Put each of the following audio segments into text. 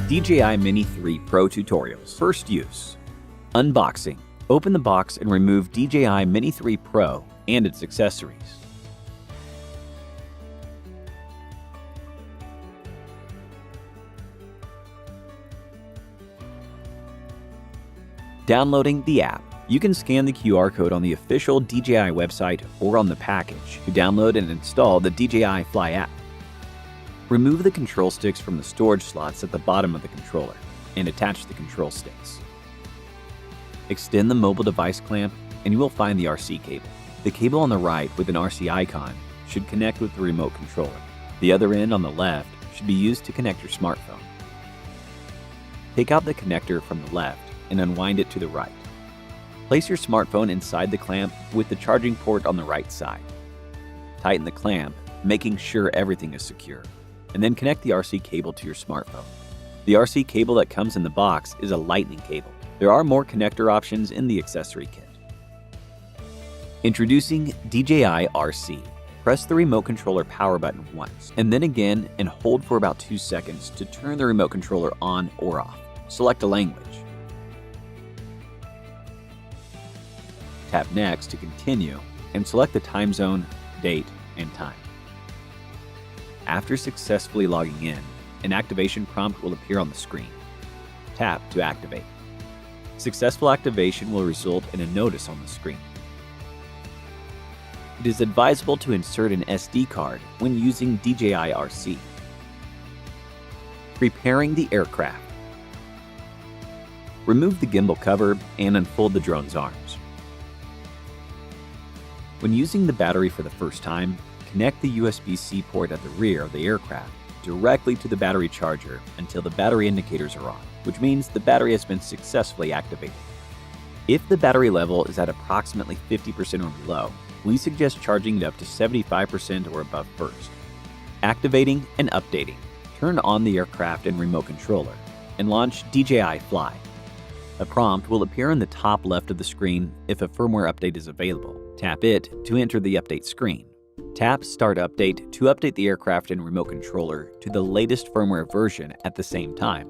DJI Mini 3 Pro Tutorials. First use. Unboxing. Open the box and remove DJI Mini 3 Pro and its accessories. Downloading the app. You can scan the QR code on the official DJI website or on the package to download and install the DJI Fly app. Remove the control sticks from the storage slots at the bottom of the controller and attach the control sticks. Extend the mobile device clamp and you will find the RC cable. The cable on the right with an RC icon should connect with the remote controller. The other end on the left should be used to connect your smartphone. Take out the connector from the left and unwind it to the right. Place your smartphone inside the clamp with the charging port on the right side. Tighten the clamp, making sure everything is secure, and then connect the RC cable to your smartphone. The RC cable that comes in the box is a lightning cable. There are more connector options in the accessory kit. Introducing DJI RC. Press the remote controller power button once, and then again and hold for about 2 seconds to turn the remote controller on or off. Select a language. Tap Next to continue and select the time zone, date, and time. After successfully logging in, an activation prompt will appear on the screen. Tap to activate. Successful activation will result in a notice on the screen. It is advisable to insert an SD card when using DJI RC. Preparing the aircraft. Remove the gimbal cover and unfold the drone's arms. When using the battery for the first time, connect the USB-C port at the rear of the aircraft directly to the battery charger until the battery indicators are on, which means the battery has been successfully activated. If the battery level is at approximately 50% or below, we suggest charging it up to 75% or above first. Activating and updating. Turn on the aircraft and remote controller and launch DJI Fly. A prompt will appear in the top left of the screen if a firmware update is available. Tap it to enter the update screen. Tap Start Update to update the aircraft and remote controller to the latest firmware version at the same time.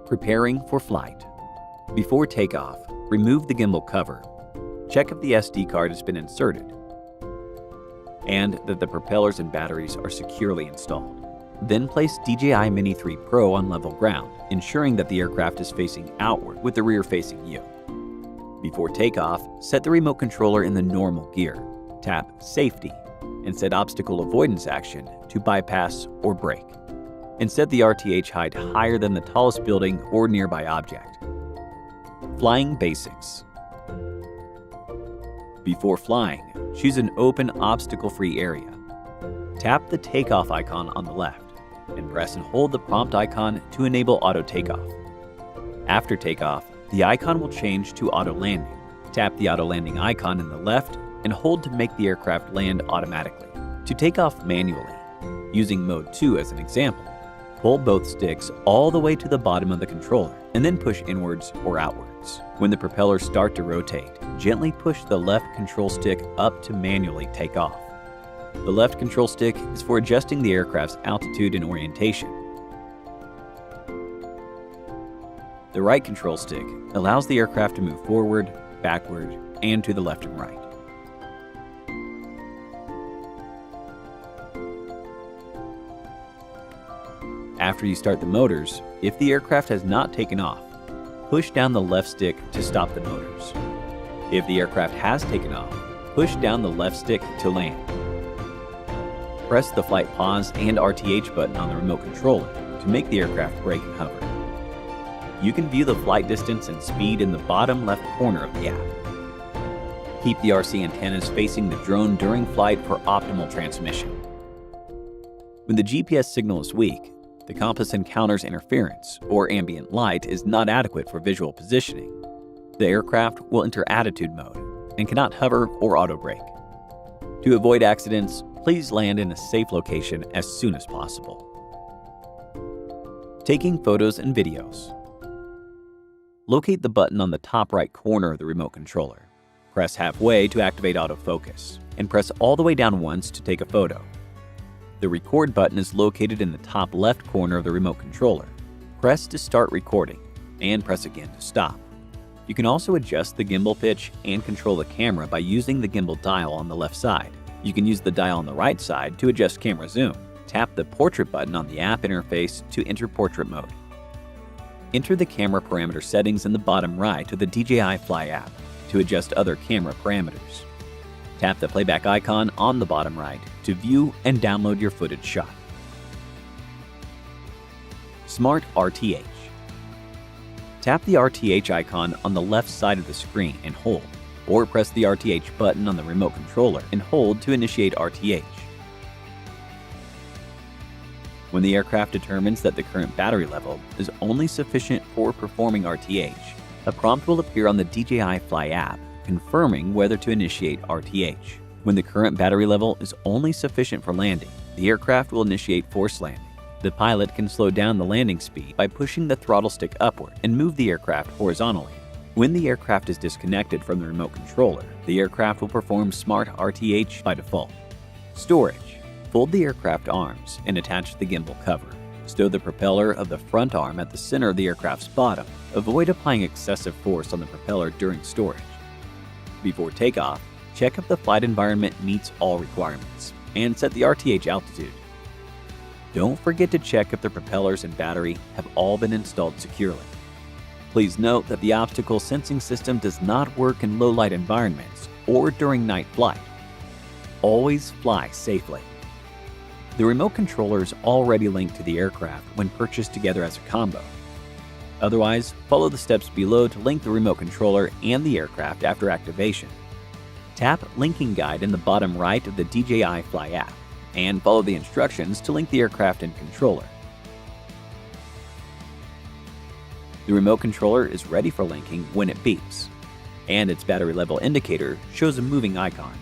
Preparing for flight. Before takeoff, remove the gimbal cover. Check if the SD card has been inserted and that the propellers and batteries are securely installed. Then place DJI Mini 3 Pro on level ground, ensuring that the aircraft is facing outward with the rear facing you. Before takeoff, set the remote controller in the normal gear. Tap Safety and set Obstacle Avoidance Action to bypass or brake. And set the RTH height higher than the tallest building or nearby object. Flying Basics. Before flying, choose an open, obstacle-free area. Tap the takeoff icon on the left and press and hold the prompt icon to enable auto takeoff. After takeoff, the icon will change to auto landing. Tap the auto landing icon in the left and hold to make the aircraft land automatically. To take off manually, using mode 2 as an example, pull both sticks all the way to the bottom of the controller and then push inwards or outwards. When the propellers start to rotate, gently push the left control stick up to manually take off. The left control stick is for adjusting the aircraft's altitude and orientation. The right control stick allows the aircraft to move forward, backward, and to the left and right. After you start the motors, if the aircraft has not taken off, push down the left stick to stop the motors. If the aircraft has taken off, push down the left stick to land. Press the flight pause and RTH button on the remote controller to make the aircraft brake and hover. You can view the flight distance and speed in the bottom left corner of the app. Keep the RC antennas facing the drone during flight for optimal transmission. When the GPS signal is weak, the compass encounters interference or ambient light is not adequate for visual positioning. The aircraft will enter attitude mode and cannot hover or auto brake. To avoid accidents, please land in a safe location as soon as possible. Taking photos and videos. Locate the button on the top right corner of the remote controller. Press halfway to activate autofocus, and press all the way down once to take a photo. The record button is located in the top left corner of the remote controller. Press to start recording, and press again to stop. You can also adjust the gimbal pitch and control the camera by using the gimbal dial on the left side. You can use the dial on the right side to adjust camera zoom. Tap the portrait button on the app interface to enter portrait mode. Enter the camera parameter settings in the bottom right of the DJI Fly app to adjust other camera parameters. Tap the playback icon on the bottom right to view and download your footage shot. Smart RTH. Tap the RTH icon on the left side of the screen and hold, or press the RTH button on the remote controller and hold to initiate RTH. When the aircraft determines that the current battery level is only sufficient for performing RTH, a prompt will appear on the DJI Fly app confirming whether to initiate RTH. When the current battery level is only sufficient for landing, the aircraft will initiate forced landing. The pilot can slow down the landing speed by pushing the throttle stick upward and move the aircraft horizontally. When the aircraft is disconnected from the remote controller, the aircraft will perform Smart RTH by default. Storage. Fold the aircraft arms and attach the gimbal cover. Stow the propeller of the front arm at the center of the aircraft's bottom. Avoid applying excessive force on the propeller during storage. Before takeoff, check if the flight environment meets all requirements and set the RTH altitude. Don't forget to check if the propellers and battery have all been installed securely. Please note that the obstacle sensing system does not work in low-light environments or during night flight. Always fly safely. The remote controller is already linked to the aircraft when purchased together as a combo. Otherwise, follow the steps below to link the remote controller and the aircraft after activation. Tap Linking Guide in the bottom right of the DJI Fly app and follow the instructions to link the aircraft and controller. The remote controller is ready for linking when it beeps, and its battery level indicator shows a moving icon.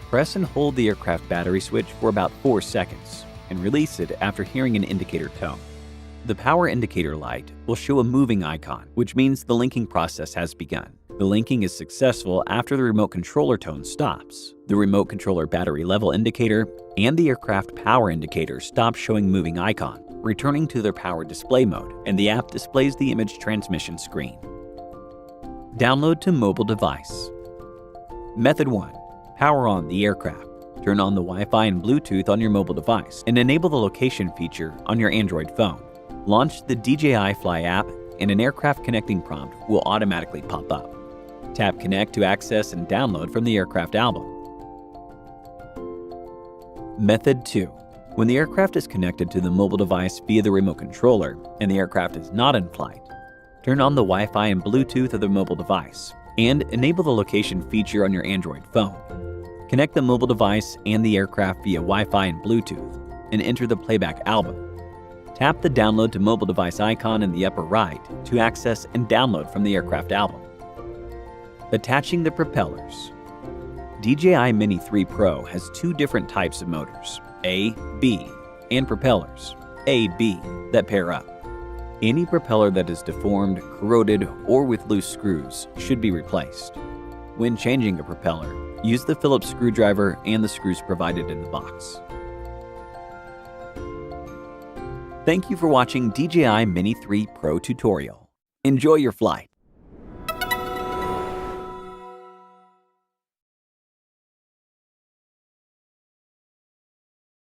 Press and hold the aircraft battery switch for about 4 seconds and release it after hearing an indicator tone. The power indicator light will show a moving icon, which means the linking process has begun. The linking is successful after the remote controller tone stops. The remote controller battery level indicator and the aircraft power indicator stop showing moving icon, returning to their power display mode, and the app displays the image transmission screen. Download to mobile device. Method 1. Power on the aircraft. Turn on the Wi-Fi and Bluetooth on your mobile device and enable the location feature on your Android phone. Launch the DJI Fly app and an aircraft connecting prompt will automatically pop up. Tap Connect to access and download from the aircraft album. Method 2. When the aircraft is connected to the mobile device via the remote controller and the aircraft is not in flight, turn on the Wi-Fi and Bluetooth of the mobile device and enable the location feature on your Android phone. Connect the mobile device and the aircraft via Wi-Fi and Bluetooth and enter the playback album. Tap the Download to Mobile Device icon in the upper right to access and download from the aircraft album. Attaching the propellers. DJI Mini 3 Pro has 2 different types of motors, A, B, and propellers, A, B, that pair up. Any propeller that is deformed, corroded, or with loose screws should be replaced. When changing a propeller, use the Phillips screwdriver and the screws provided in the box. Thank you for watching DJI Mini 3 Pro tutorial. Enjoy your flight.